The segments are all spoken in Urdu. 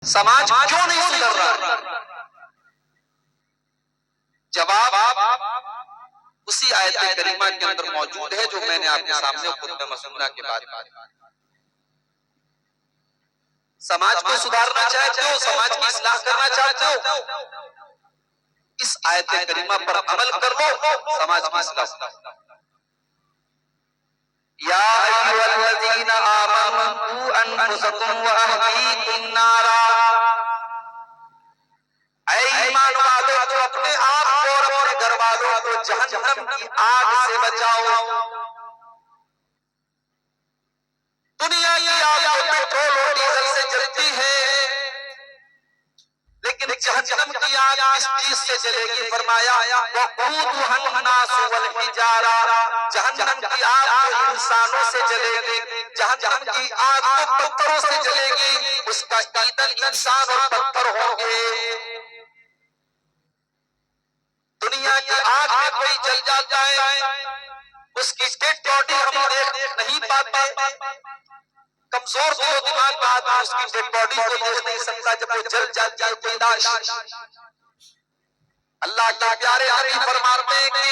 سماج کیوں نہیں سدھر رہا؟ جواب اسی آیت کریمہ کے اندر موجود ہے جو میں نے آپ کے سامنے خطبہ مسنونہ کے بعد سماج کو سدھارنا چاہتے ہو، سماج کی اصلاح کرنا چاہتے ہو، اس آیت کریمہ پر عمل کر لو، سماج کی اصلاح ہو۔ یا ایھا الذین آمنوا قوا انفسکم واہلیکم نارا، اے ایمان والو تو اپنے آپ کو اور اپنے گھر والوں کو جہنم کی آگ سے بچاؤ۔ دنیا کی آگ تو پیٹرول اور ڈیزل سے جلتی ہے، لیکن جہنم کی آگ کس چیز سے جلے گی؟ فرمایا وقودھا الناس والحجارہ، جہنم کی آگ تو انسانوں سے جلے گی، جہنم کی آگ تو پتھروں سے جلے گی، اس کا ایندھن انسان اور پتھر ہوں گے۔ دنیا کی آگ میں کوئی جل جاتا ہے، اس کی ڈیڈ باڈی ہم دیکھ نہیں پاتے، کمزور دل و دماغ کا آدمی اس کی ڈیڈ باڈی کو دیکھ نہیں سکتا، جب وہ جل جاتی ہے کوئی لاش۔ اللہ کے پیارے نبی فرماتے ہیں کہ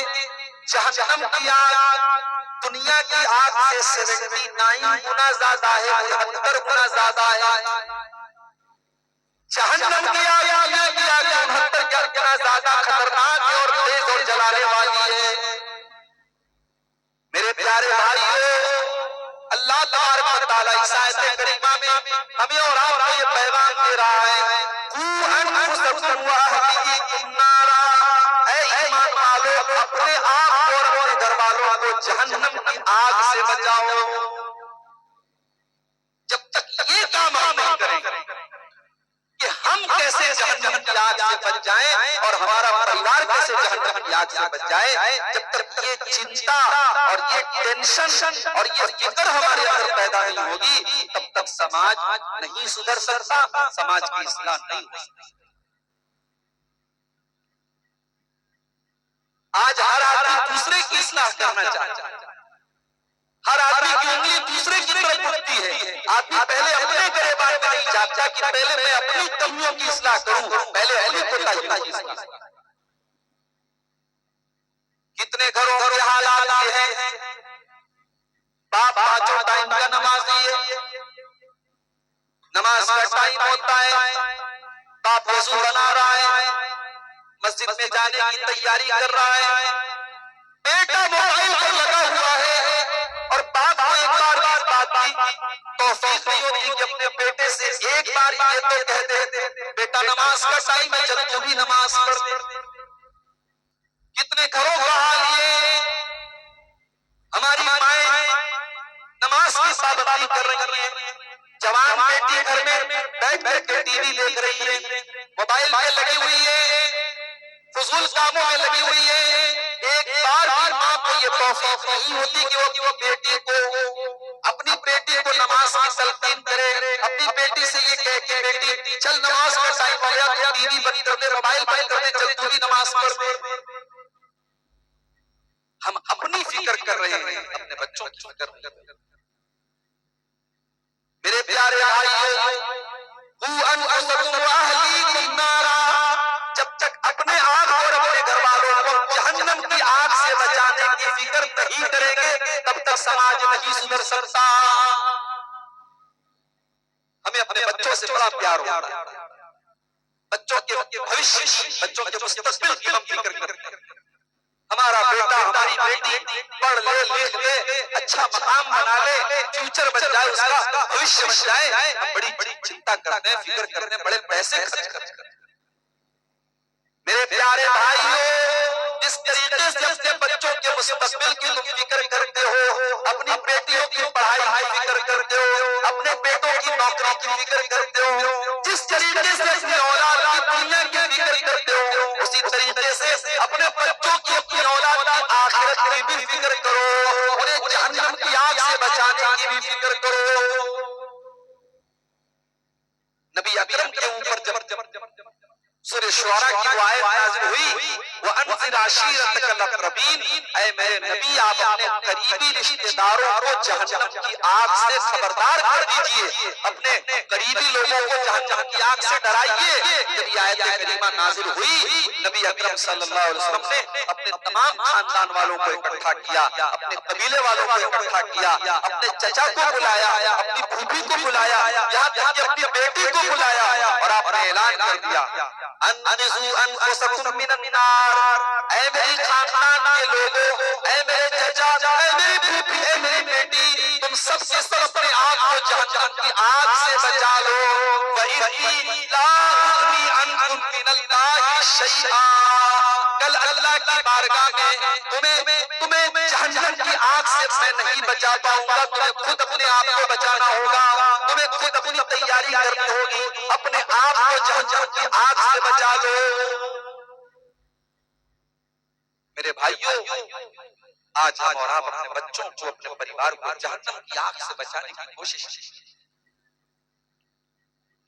جہنم کی آگ دنیا کی آگ سے 79 گنا زیادہ ہے، 73 گنا زیادہ ہے۔ جہنم کی آگ دنیا کی آگ 69 گنا زیادہ خطرناک ہے اور تیز اور جلانے والی ہے۔ میرے پیارے بھائیو، اللہ تبارک و تعالیٰ اس آیت کریمہ میں ہمیں اور آپ کو یہ پیغام دے رہا ہے، قوا انفسکم واہلیکم نارا، اے ایمان والو اپنے آپ کو اور اپنے گھر والوں کو جہنم کی آگ سے بچاؤ۔ جب تک یہ کام ہم نہیں کریں کہ ہم کیسے جہنم کی آگ سے بچ جائیں اور ہمارا پریوار کیسے جہنم کی آگ سے بچ جائے، جب تک یہ چنتا اور یہ ٹینشن اور یہ فکر ہمارے اندر پیدا نہیں ہوگی، تب تک سماج نہیں سدھر سکتا، سماج کی اصلاح نہیں ہو سکتی۔ آج ہر آدمی دوسرے کی اصلاح کرنا چاہتا ہے، ہر آدمی کی انگلی دوسرے کی طرف اٹھتی ہے، آدمی پہلے اپنے گریبان میں نہیں جھانکتا کہ پہلے میں اپنی کمیوں کی اصلاح کروں، پہلے اپنی کوتاہیوں کی اصلاح۔ کتنے گھروں کے حالات یہ ہیں، باپ پانچوں ٹائم کا نمازی ہے، نماز کا ٹائم ہوتا ہے، باپ وضو بنا رہا ہے، مسجد میں جانے کی تیاری کر رہا ہے، بیٹا موبائل پر لگا ہوا ہے، اور باپ کو ایک بار بھی اس بات کی توفیق نہیں ہوتی کہ اپنے بیٹے سے ایک بار یہ تو کہہ دے بیٹا نماز کا ٹائم ہے چل تو بھی نماز پڑھ۔ کتنے گھروں کا حال یہ، ہماری مائیں نماز کی پابندی کر رہی ہیں، جوان بیٹی گھر میں بیٹھ کر کے ٹی وی دیکھ رہی ہے، موبائل پہ لگی ہوئی ہے، فضول کاموں میں لگی ہوئی ہے، ایک بار بھی ماں کو یہ توفیق نہیں ہوتی کہ وہ بیٹی کو اپنی بیٹی کو نماز کی تلقین کرے، اپنی بیٹی سے یہ کہے کہ بیٹی چل نماز کا ٹائم ہو گیا، تو ٹی وی بند کر دے، موبائل بند کر دے، چل تو بھی نماز پڑھ۔ ہم اپنی فکر کر رہے ہیں، اپنے بچوں کی فکر نہیں۔ میرے پیارے بھائیو، قوا انفسکم واہلیکم نارا، جب تک اپنے آپ اور اپنے گھر والوں کو جہنم کی آگ سے بچانے کی فکر نہیں کریں گے، تب تک سماج نہیں سدھر سکتا۔ ہمیں اپنے بچوں سے بڑا پیار ہوتا ہے، بچوں کے بھوشیہ کی، بچوں کے مستقبل کی ہم فکر کرتے ہیں۔ ہمارا بیٹا ہماری بیٹی پڑھ لے لکھ لے، اچھا مقام بنا لے، فیوچر بن جائے، اس کا بھوشیہ بن جائے، ہم بڑی چنتا کرتے ہیں، فکر کرتے ہیں، بڑے پیسے خرچ کرتے ہیں۔ میرے پیارے بھائیو، جس طریقے سے اپنے بچوں کے مستقبل کی تم فکر کرتے ہو، اپنی بیٹیوں کی پڑھائی کی فکر کرتے ہو، اپنے بیٹوں کی نوکری کی فکر کرتے ہو، جس طریقے سے اپنی اولاد کی دنیا کی فکر کرتے ہو، اسی طریقے سے اپنے بچوں کی، اپنی اولاد کی آخرت کی بھی فکر کرو، انہیں جہنم کی آگ سے بچانے کی بھی فکر کرو۔ نبی اکرم کے اوپر جب سورہ شعراء کی وہ آیت نازل ہوئی وَأَنذِرْ عَشِيرَتَكَ الْأَقْرَبِينَ، اے میرے نبی آپ اپنے قریبی رشتہ داروں کو جہنم کی آگ سے خبردار کر دیجئے، اپنے قریبی لوگوں کو جہنم کی آگ سے ڈرائیے۔ جب یہ آیت کریمہ نازل ہوئی، نبی اکرم صلی اللہ علیہ وسلم نے اپنے تمام خاندان والوں کو اکٹھا کیا، اپنے قبیلے والوں کو اکٹھا کیا، اپنے چچا کو بلایا، اپنی پھوپھی کو بلایا، یہاں تک کہ اپنی بیٹی کو بلایا، اور آپ نے اعلان کر دیا انقذوا انفسکم من النار، اے میری خاندان کے لوگوں، اے میرے چچا، اے میری پھوپھی، اے میری بیٹی، تم سب سے سب اپنے آپ کو جہنم کی آگ سے بچا لو۔ وَإِنِّي لَا أُغْنِي عَنْكُم مِّنَ اللَّهِ شَيْئًا، کل اللہ کی بارگاہ میں تمہیں جہنم کی آگ سے میں نہیں بچا پاؤں گا، تمہیں خود اپنے آپ کو بچانا ہوگا، تمہیں خود اپنی تیاری کرنی ہوگی، اپنے آپ کو جہنم کی آگ سے بچا لو۔ میرے بھائیوں، آج ہم اور آپ اپنے بچوں کو، اپنے پریوار کو جہنم کی آگ سے بچانے کی کوشش کی۔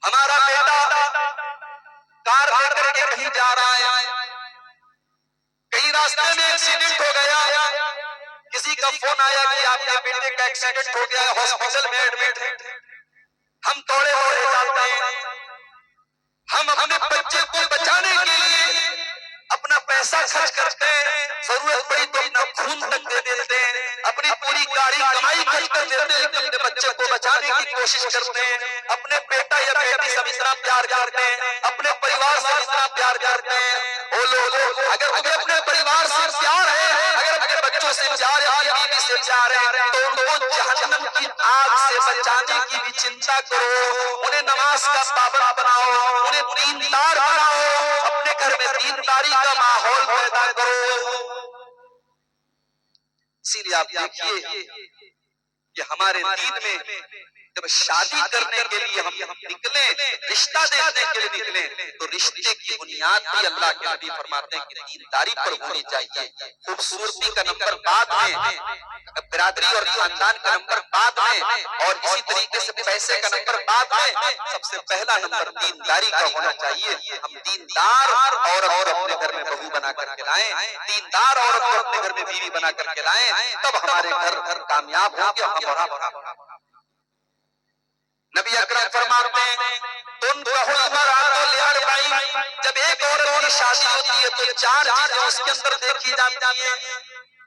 ہمارا بیٹا کار لے کر کے کہیں جا رہا ہے، کہیں راستے میں ایکسیڈنٹ ہو گیا، کسی کا فون آیا کہ آپ کے بیٹے کا ایکسیڈنٹ ہو گیا ہے، ہاسپٹل میں ایڈمٹ ہے۔ ہم توڑے جاتے ہیں، ہم اپنے بچے کو بچانے کے لیے اپنا پیسہ خرچ کرتے ہیں، ضرورت پڑی تو اپنا خون تک دے دیتے ہیں، اپنی پوری گاڑی کمائی خرچ کر دیتے ہیں، لیکن اپنے بچے کو بچانے کی کوشش کرتے ہیں، اپنے بیٹا یا بیٹی سے اتنا پیار کرتے ہیں، اپنے پریوار سے اتنا پیار کرتے ہیں۔ او لوگوں، اگر تمہیں اپنے پریوار سے پیار ہے، اگر اپنے بچوں سے پیار ہے، اپنی بیوی سے پیار ہے، تو ان کو جہنم کی آگ سے بچانے کی بھی چنتا کرو، انہیں نماز کا پابند بناؤ، انہیں دیندار بناؤ، اپنے گھر میں دینداری کا ماحول پیدا کرو۔ اسی لیے آپ دیکھیے کہ ہمارے دین میں جب شادی کرنے کے لیے ہم نکلیں، رشتہ دیکھنے کے لیے نکلیں، تو رشتے کی بنیاد بھی اللہ کے نبی فرماتے ہیں کہ دینداری پر ہونی چاہیے۔ خوبصورتی کا نمبر بعد میں، برادری اور خاندان کا نمبر بعد میں، اور اسی طریقے سے پیسے کا نمبر بعد میں، سب سے پہلا نمبر دینداری کا ہونا چاہیے۔ ہم دیندار عورت کو اپنے گھر میں بہو بنا کر کے لائیں، دیندار عورت کو اپنے گھر میں بیوی بنا کر کے لائیں، تب ہمارے گھر کامیاب ہوں گے، ہم اور آپ۔ نبی اکرم فرماتے ہیں تنکح المرأة لأربع، جب ایک عورت کی شادی ہوتی ہے تو چار چیزیں اس کے اندر دیکھی جاتی ہیں،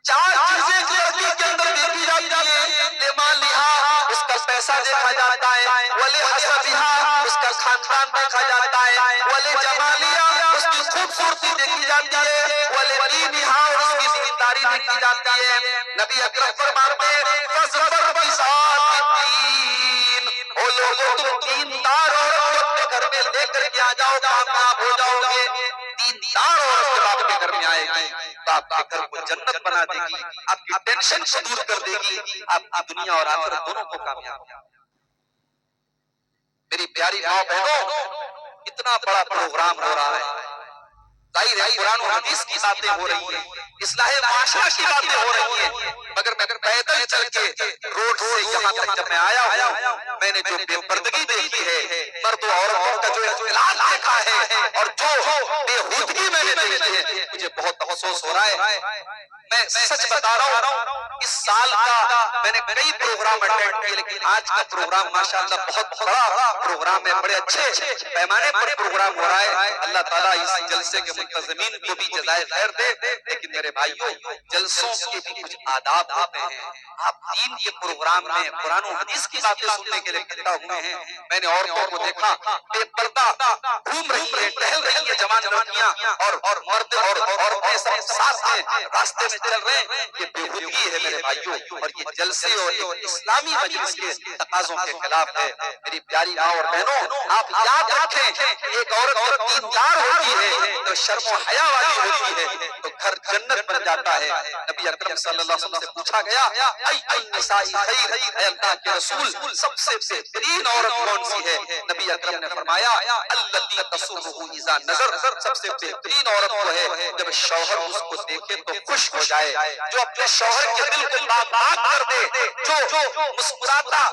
چار چیزیں ایک لڑکی کے اندر دیکھی جاتی ہیں۔ لمالها، اس کا پیسہ دیکھا جاتا ہے، ولحسبها، اس کا خاندان دیکھا جاتا ہے، ولجمالها، اس کی خوبصورتی دیکھی جاتی ہے، ولدینها، اور اس کی دینداری دیکھی جاتی ہے۔ نبی اکرم فرماتے ہیں فاظفر بذات الدین، او لوگوں تم دیندار عورت کو اپنے گھر میں لے کر کے آ جاؤ، کامیاب ہو جاؤ گے۔ دیندار عورت جب آپ کے گھر میں آئے گی تو آپ کے گھر کو جنت بنا دے گی، آپ کی ٹینشن کو دور کر دے گی، آپ کی دنیا اور آخرت دونوں کو کامیاب کر دے گی۔ میری پیاری ماں بہنوں، اتنا بڑا پروگرام ہو رہا ہے، ظاہر ہے قرآن و حدیث کی باتیں ہو رہی ہیں، اصلاح معاشرہ کی باتیں ہو رہی ہیں، مگر میں پیدل چل کے روڈ سے یہاں تک جب میں آیا ہوں، میں نے جو بے پردگی دیکھی ہے، مرد و عورتوں کا جو اختلاط دیکھا ہے، اور جو بے ہودگی میں نے دیکھی ہے، مجھے بہت افسوس ہو رہا ہے۔ میں سچ بتا رہا ہوں، اس سال کا میں نے کئی پروگرام اٹینڈ کیے، لیکن آج کا پروگرام ماشاءاللہ بہت بڑا پروگرام ہے، بڑے اچھے پیمانے پر پروگرام ہو رہا ہے۔ اللہ تعالیٰ اس جلسے کے منتظمین کو بھی جزائے خیر دے۔ لیکن میرے بھائیوں، جلسوں کے بھی کچھ آداب ہوتے ہیں۔ آپ دین کے پروگرام میں قرآن و حدیث کی باتیں سننے کے لیے اکٹھا ہوئے ہیں، میں نے عورتوں کو دیکھا بے پردہ گھوم رہی ہے، ٹہل رہی ہے، جوان لڑکیاں اور مرد اور عورتیں سب ساتھ میں راستے میں چل رہے ہیں۔ یہ بے ہودگی ہے میرے بھائیوں، اور یہ جلسے اور اسلامی مجلس کے تقاضوں کے خلاف ہے۔ میری پیاری ماں اور بہنوں، آپ یاد رکھیں، ایک عورت جب دیندار ہوتی ہے تو شرم و حیا والی ہوتی ہے تو گھر جنت بن جاتا ہے۔ نبی اکرم صلی اللہ علیہ وسلم سے پوچھا گیا ای النساء خیر، اے اللہ کے رسول سب سے بہترین عورت کون سی ہے؟ نبی اکرم نے فرمایا التی تسرہ اذا نظر، سب سے بہترین عورت وہ ہے جب شوہر اس کو دیکھے تو خوش ہو جائے، جو اپنے شوہر کے دل کو باغ کر دے، جو مسکراتا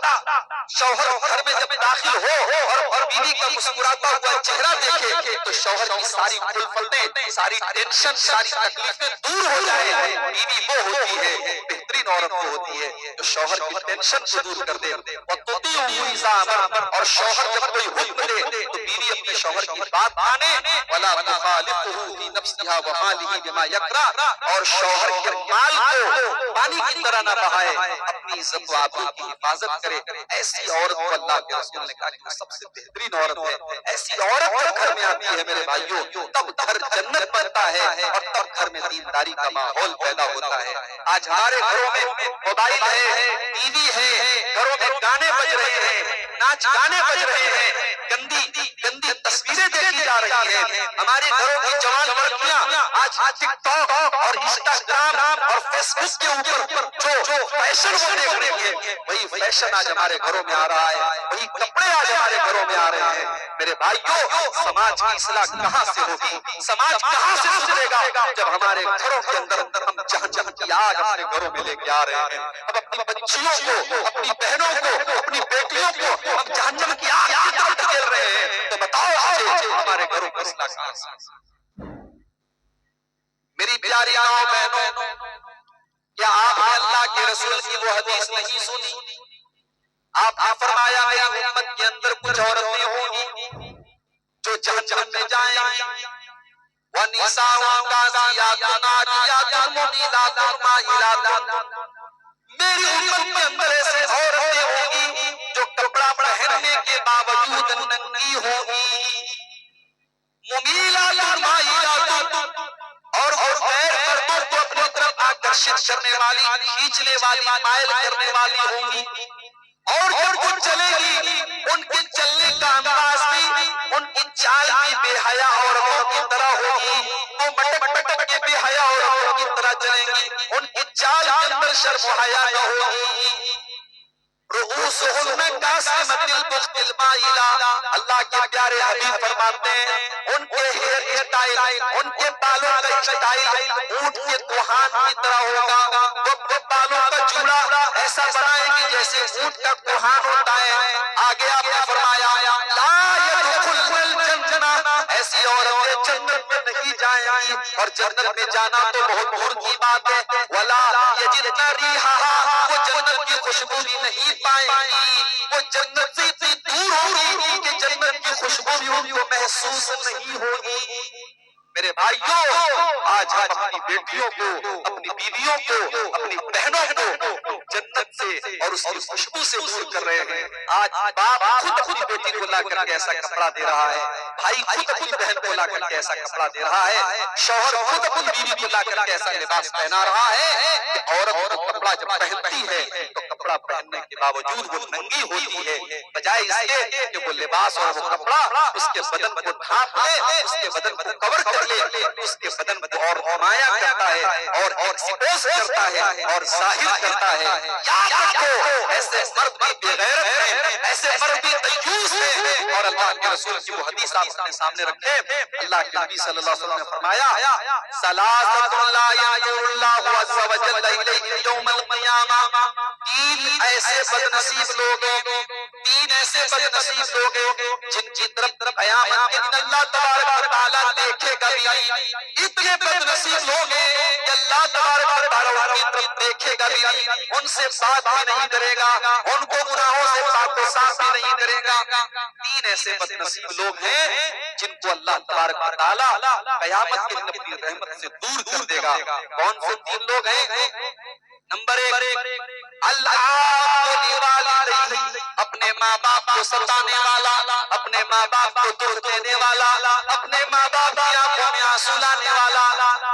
شوہر گھر میں جب داخل ہو اور بیوی کا مسکراتا ہوا چہرہ دیکھے تو شوہر کی ساری الفتیں، ساری ٹینشن، ساری تکلیفیں دور ہو جائے. بیوی وہ ہوتی ہے، بہترین عورت وہ ہوتی ہے جو شوہر کی ٹینشن کو دور کر دے. اور شوہر جب کوئی حکم دے تو بیوی اپنے شوہر کی بات مانے. ولا تخالفه في نفسها وماله بما يكره. اور شوہر کے مال کو پانی کی طرح نہ بہائے، اپنی عزت و آبرو کی حفاظت کرے. ایسی عورت کو اللہ کے رسول نے کہا کہ سب سے بہترین عورت ہے. ایسی عورت جب گھر میں آتی ہے میرے بھائیوں تب گھر جنت بنتا ہے اور تب گھر میں دینداری کا ماحول پیدا ہوتا ہے. آج ہمارے گھروں میں موبائل ہے، ٹی وی ہے، گھروں میں گانے بج رہے ہیں، ناچ گانے بج رہے ہیں، گندی گندی تصویریں دیکھی جا رہی ہیں. ہمارے گھروں کی جوان لڑکیاں آج ٹک ٹاک اور انسٹاگرام اور فیس بک کے اوپر جو فیشن وہ دیکھ رہی ہے وہی فیشن آج ہمارے گھروں میں آ رہا ہے، وہی کپڑے آج ہمارے گھروں میں آ رہے ہیں. میرے بھائیوں سماج کی اصلاح کہاں سے ہوگی، سماج کہاں سے سدھرے گا جب ہمارے گھروں کے اندر ہم جہنم کی آگ اپنے گھروں میں لے کے آ رہے ہیں. ہم اپنی بچیوں کو، اپنی بہنوں کو، اپنی بیٹیوں کو ہم جہنم کی آگ کی طرف دھکیل رہے ہیں. تو بتاؤ مجھے ہمارے گھروں کی اصلاح کہاں سے؟ میری پیاری ماؤں بہنوں، کیا آپ نے اللہ کے رسول کی وہ حدیث نہیں سنی؟ آپ نے فرمایا میری امت کے اندر کچھ عورتیں ہوں گی جو جہنم میں جائیں گی. وَنِسَاءٌ كَاسِيَاتٌ عَارِيَاتٌ مُمِيلَاتٌ مَائِلَاتٌ. میری امت کے اندر ایسے عورتیں ہوں گی جو کپڑا پہننے کے باوجود ننگی ہوں گی. مُمِيلَاتٌ مَائِلَاتٌ. اور غیر مردوں کو اپنی طرف آکرشت کرنے والی، کھینچنے والی، مائل کرنے والی ہوں گی. اور جب وہ چلے گی ان کے چلنے کا انداز بھی، ان کی چال بھی بے حیا عورتوں کی طرح ہوگی. وہ مٹک مٹک کے بے حیا عورتوں کی طرح چلیں گی، ان کی چال کے اندر شرم و حیا نہ ہوگی. رؤوسہن کاسمۃ البخت المائلہ. اللہ کے پیارے حبیب فرماتے ہیں ان کے ہیئر اسٹائل، ان کے بالوں کا اسٹائل اونٹ کے کوہان کی طرح ہوگا. وہ بالوں کا جوڑا ایسا بنائیں گے جیسے اونٹ کا کوہان ہوتا ہے. آگے آپ نے فرمایا لا يدخلن الجنہ. ایسی عورتیں جنت میں نہیں جائیں گی، اور جنت میں جانا تو بہت دور کی بات ہے. ولا یجدن ریحہا. وہ جنت کی خوشبو بھی نہیں پائیں گی. وہ جنت سے اتنی دور ہوگی کہ جنت کی خوشبو بھی ان کو محسوس نہیں ہوگی. میرے بھائیوں آج ہم اپنی بیٹیوں کو، اپنی بیویوں کو، اپنی بہنوں کو جنت سے اور اس کی خوشبو سے دور کر رہے ہیں. آج باپ خود اپنی بیٹی کو لا کر کے ایسا کپڑا دے رہا ہے، بھائی خود اپنی بہن کو لا کر کے ایسا کپڑا دے رہا ہے، شوہر خود اپنی بیوی کو لا کر کے ایسا لباس پہنا رہا ہے کہ عورت کو کپڑا جب پہنتی ہے تو کپڑا پہننے کے باوجود وہ ننگی ہوتی ہے، بجائے اس کے کہ وہ لباس اور وہ کپڑا اس کے بدن کو ڈھانپ لے، اس کے بدن کو کور کر لے، اس کے بدن کو اور نمایاں کرتا ہے اور ایکسپوز کرتا ہے اور ظاہر کرتا ہے. یاد رکھو ایسے مرد بھی بے غیرت ہیں، ایسے مرد بھی دیوس ہیں. اور اللہ کے رسول کی وہ حدیث آپ اپنے سامنے رکھیں. اللہ کے نبی صلی اللہ علیہ وسلم نے فرمایا ثلاثۃ لا ينظر اللہ عز وجل الیہم یوم القیامہ. تین ایسے بد نصیب لوگ ہیں، تین ایسے بد نصیب لوگ ہیں جن کی طرف قیامت کے دن اللہ تبارک و تعالیٰ دیکھے گا بھی نہیں. اتنے بد نصیب لوگ ہیں کہ اللہ تبارک و تعالیٰ ان کی طرف دیکھے گا بھی نہیں، ان سے بات بھی نہیں کرے گا، ان کو گناہوں سے پاک و صاف بھی نہیں کرے گا. تین ایسے بد نصیب لوگ ہیں جن کو اللہ تبارک و تعالیٰ قیامت کے دن اپنی رحمت سے دور کر دے گا. کون سے تین لوگ ہیں؟ نمبر ایک اپنے ماں باپ کو ستانے والا، اپنے ماں باپ کو دکھ دینے والا، اپنے ماں باپ کی آنکھوں میں آنسو لانے والا.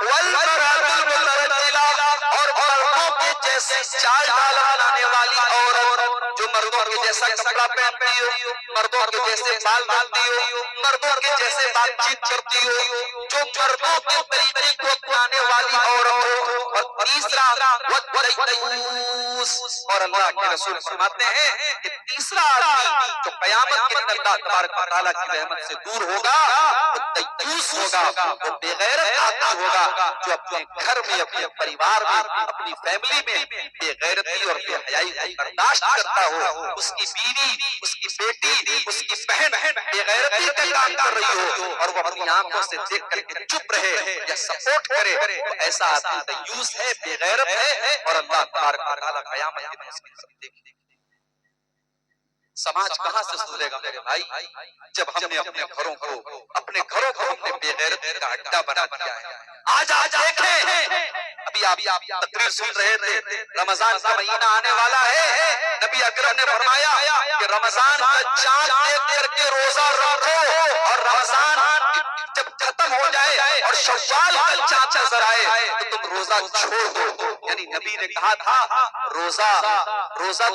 والمرأۃ المترجلہ. اور مردوں کے جیسے چال ڈال لانے والی عورت جو مردوں کے جیسا کپڑا پہنتی ہو، مردوں کے جیسے بال باندھتی ہو، مردوں کے جیسے بات چیت کرتی ہو، جو مردوں کے طریقے کو اپنانے والی عورت ہو. تیسرا والدیوس، اور اللہ کے رسول فرماتے ہیں کہ تیسرا آدمی جو قیامت کے دن اللہ تبارک و تعالیٰ کی رحمت سے دور ہوگا وہ دیوس ہوگا، وہ بے غیرت آدمی ہوگا جو اپنے گھر میں، اپنے پریوار میں، اپنی فیملی میں بے غیرتی اور بے حیائی کو برداشت کرتا ہو، اس کی بیوی، اس کی بیٹی، اس کی بہن بے غیرتی کا کام کر رہی ہو اور وہ اپنی آنکھوں سے دیکھ کر کے چپ رہے یا سپورٹ کرے، تو ایسا آدمی دیوس ہے، بے غیرت ہے، اور اللہ تبارک و تعالیٰ قیامت کے دن اس کی سب دیکھے گا۔ سماج کہاں سے سدھرے گا میرے بھائی جب ہم نے اپنے گھروں کو ہم نے بے غیرتی کا اڈا بنا دیا ہے۔ آج دیکھیں، ابھی آپ تقریر سن رہے تھے، رمضان کا مہینہ آنے والا ہے، نبی اکرم نے فرمایا کہ رمضان کا چاند دیکھ کر کے روزہ رکھو، اور رمضان جب ختم ہو جائے اور شوال کا چاند نظر آئے تو تم روزہ چھوڑ دو۔ یعنی نبی نے کہا تھا روزہ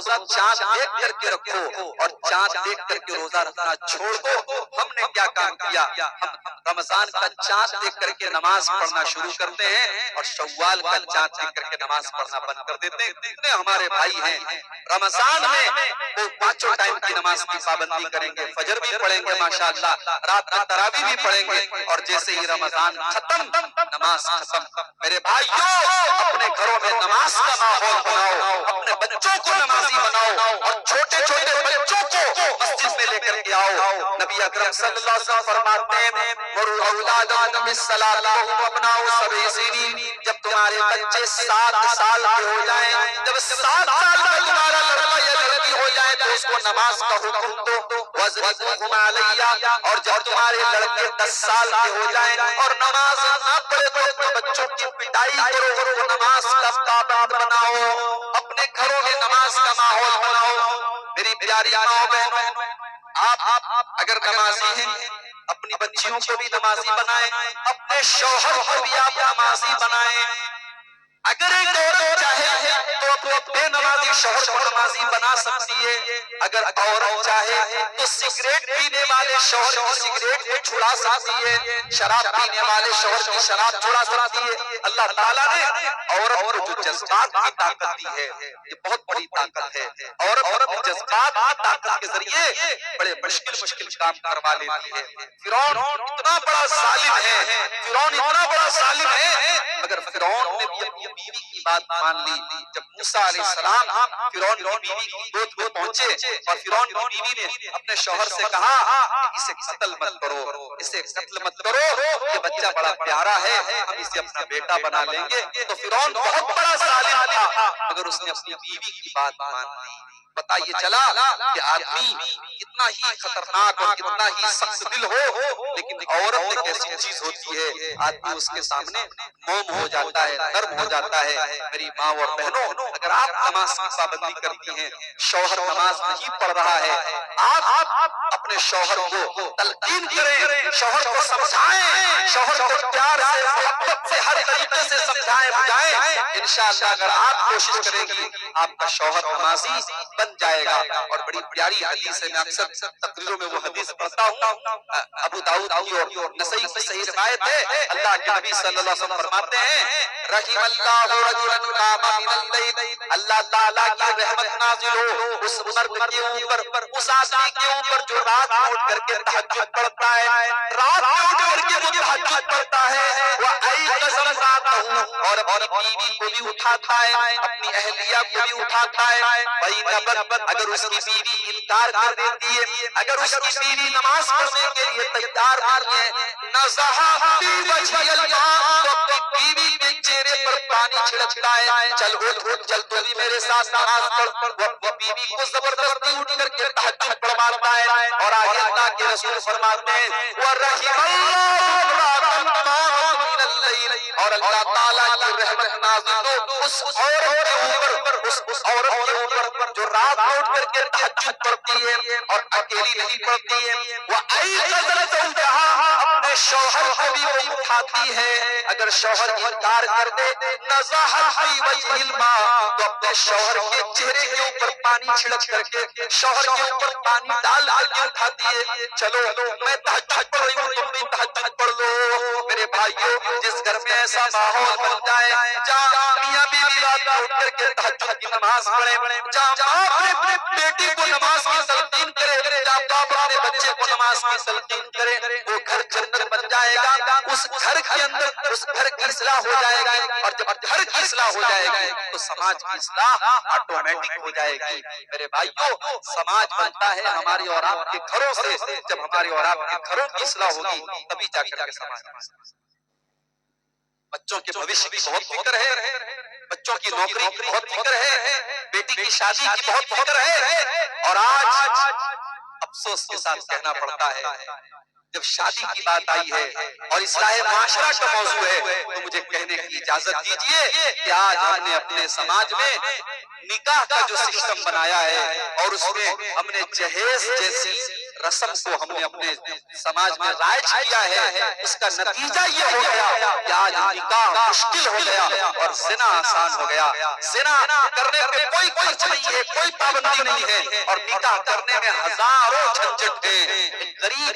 تم چاند دیکھ کر کے رکھو اور چاند دیکھ کر کے روزہ رکھنا چھوڑ دو۔ ہم نے کیا کام کیا؟ ہم رمضان کا چاند دیکھ کر کے نماز پڑھنا شروع کرتے ہیں اور شوال کا چاند دیکھ کر کے نماز پڑھنا بند کر دیتے ہیں۔ کتنے ہمارے بھائی ہیں رمضان میں وہ پانچوں ٹائم کی نماز کی پابندی کریں گے، فجر بھی پڑھیں گے ماشاءاللہ، رات میں تراویح بھی پڑھیں گے، اور جیسے ہی رمضان ختم نماز ختم۔ میرے بھائیوں اپنے گھروں میں نماز کا ماحول بناؤ، اپنے بچوں کو نمازی بناؤ اور چھوٹے بچوں کو مسجد میں لے کر کے آؤ۔ نبی اکرم صلی اللہ علیہ وسلم فرماتے ہیں مروا اولادکم بالصلاۃ وهم ابناء 7 سنین، جب تمہارے بچے 7 سال کے ہو جائیں، جب 7 سال کا تمہارا لڑکا یا لڑکی ہو جائے تو اس کو نماز کا حکم دو، وَاضْرِبُوهُمْ عَلَيَّ، اور جب تمہارے لڑکے 10 سال کے ہو جائیں اور نماز نہ پڑھے تو اپنے بچوں کی پٹائی کرو، ان کو نماز کا پابند بناؤ، اپنے گھروں میں نماز کا ماحول بناؤ۔ میری پیاری ماں بہنوں، آپ اگر نمازی ہیں اپنی بچیوں کو بھی نمازی بنائیں، اپنے شوہر کو بھی آپ نمازی بنائیں۔ اگر ایک عورت چاہے تو اپنے بے نمازی شوہر کو نمازی بنا سکتی ہے، اگر عورت چاہے تو سگریٹ پینے والے شوہر کی سگریٹ کو چھڑا سکتی ہے، شراب پینے والے شوہر کی شراب چھڑا سکتی ہے۔ اللہ تعالیٰ نے عورت کو جو جذبات کی طاقت دی ہے یہ بہت بڑی طاقت ہے۔ عورت جذبات کی طاقت کے ذریعے بڑے مشکل کام کروا لیتی ہے۔ فرعون اتنا بڑا ظالم ہے، مگر فرعون نے بھی اپنی بیوی کی بات مان لی۔ جب موسیٰ علیہ السلام فرعون کی بیوی کی گود میں پہنچے اور فرعون کی بیوی نے اپنے شوہر سے کہا کہ اسے قتل مت کرو، یہ بچہ بڑا پیارا ہے، ہم اسے اپنا بیٹا بنا لیں گے، تو فرعون بہت بڑا ظالم تھا مگر اس نے اپنی بیوی کی بات مان لی۔ پتہ یہ چلا کہ آدمی کتنا ہی خطرناک اور کتنا ہی سخت دل ہو، لیکن عورت ایک ایسی چیز ہوتی ہے آدمی اس کے سامنے موم ہو جاتا ہے، نرم ہو جاتا ہے۔ میری ماں اور بہنوں، اگر آپ نماز کی پابندی کرتی ہیں، شوہر نماز نہیں پڑھ رہا ہے، آپ اپنے شوہر کو تلقین کریں، شوہر کو سمجھائیں، شوہر کو پیار سے محبت سے ہر طریقے سے سمجھائیں بجائیں، انشاءاللہ اگر آپ کوشش کریں گی آپ کا شوہر نمازی بن جائے گا۔ اور بڑی پیاری حدیث ہے، میں اکثر تقریروں میں وہ حدیث پڑھتا ہوں، ابو داؤد کی اور نسائی کی صحیح روایت ہے، اللہ کے نبی صلی اللہ علیہ وسلم فرماتے ہیں رحم اللہ رجلا قام من اللیل، اللہ تعالیٰ کی رحمت نازل ہو اس مرد کے اوپر، اس آدمی کے اوپر جو رات میں اٹھ کر کے تہجد پڑھتا ہے، رات میں اٹھ کر کے وہ تہجد پڑھتا ہے، وَأَيْقَظَ امْرَأَتَهُ، اور اپنی بیوی کو بھی اٹھاتا ہے، اپنی اہلیہ کو بھی اٹھاتا ہے، وَإِنَّ اگر اس کی بیوی انکار کر دیتی ہے، اگر اس کی بیوی نماز پڑھنے کے لیے تیار نہیں ہے، نَزَحَ فِي وَجْهِ الْمَاءَ، تو اپنی بیوی کے چہرے پر پانی چھڑکتا ہے، چل اٹھ چل تو بھی میرے ساتھ نماز پڑھ، وہ اپنی بیوی کو زبردستی اٹھ کر کے تہجد پڑھواتا ہے۔ اور آگے اللہ کے رسول فرماتے ہیں وَرَحِمَ اللَّهُ امْرَأَةً قَامَتْ مِنَ اللَّيْلِ، اور اللہ تعالیٰ کی رحمت نازل ہو اس عورت کے اوپر جو رات میں اٹھ کر کے تہجد پڑھتی ہے اور اکیلی نہیں پڑھتی ہے، وَأَيْقَظَ زَوْجَهَا، اپنے شوہر کو بھی وہ اٹھاتی ہے، اگر شوہر انکار کر دے نَزَحَتْ فِي وَجْهِ الْمَاء، تو اپنے شوہر کے چہرے کے اوپر پانی چھڑک کر کے شوہر کے اوپر پانی ڈال کر کے اٹھاتی ہے، چلو میں تہجد پڑھ رہی ہوں تم بھی تہجد پڑھ لو۔ میرے بھائیوں جس گھر میں ایسا ماحول بن جائے جہاں میاں بیوی رات کو اٹھ کر کے تہجد کی نماز پڑھے، جہاں باپ اپنے بیٹی کو نماز کی تلقین کرے، جہاں باپ اپنے بچے کو نماز کی تلقین کرے، وہ گھر جنت بن جائے گا۔ اس گھر کے اندر اس گھر کی اصلاح ہو جائے گی، اور جب گھر کی اصلاح ہو جائے گی تو سماج کی اصلاح آٹومیٹک ہو جائے گی۔ میرے بھائیوں سماج بنتا ہے ہماری اور آپ کے گھروں سے، جب ہماری اور آپ کے گھروں کی اصلاح ہوگی تبھی جا کر کے سماج بنتا ہے۔ بچوں کے بھوشیہ کی بہت فکر ہے، بچوں کی نوکری کی بہت فکر ہے، بیٹی کی شادی کی بہت فکر ہے، اور آج افسوس کے ساتھ کہنا پڑتا ہے جب شادی کی بات آئی ہے اور اصلاح معاشرہ کا موضوع ہے تو مجھے کہنے کی اجازت دیجیے کہ آج ہم نے اپنے سماج میں نکاح کا جو سسٹم بنایا ہے اور اس میں ہم نے جہیز جیسی رسم کو ہم نے اپنے سماج میں رائج کیا ہے، اس کا نتیجہ یہ ہو گیا کہ آج نکاح مشکل ہو گیا اور زنا آسان ہو گیا۔ زنا کرنے پہ کوئی خرچ نہیں ہے، کوئی پابندی نہیں ہے، اور نکاح کرنے میں ہزاروں جھنجٹ ہیں۔ غریب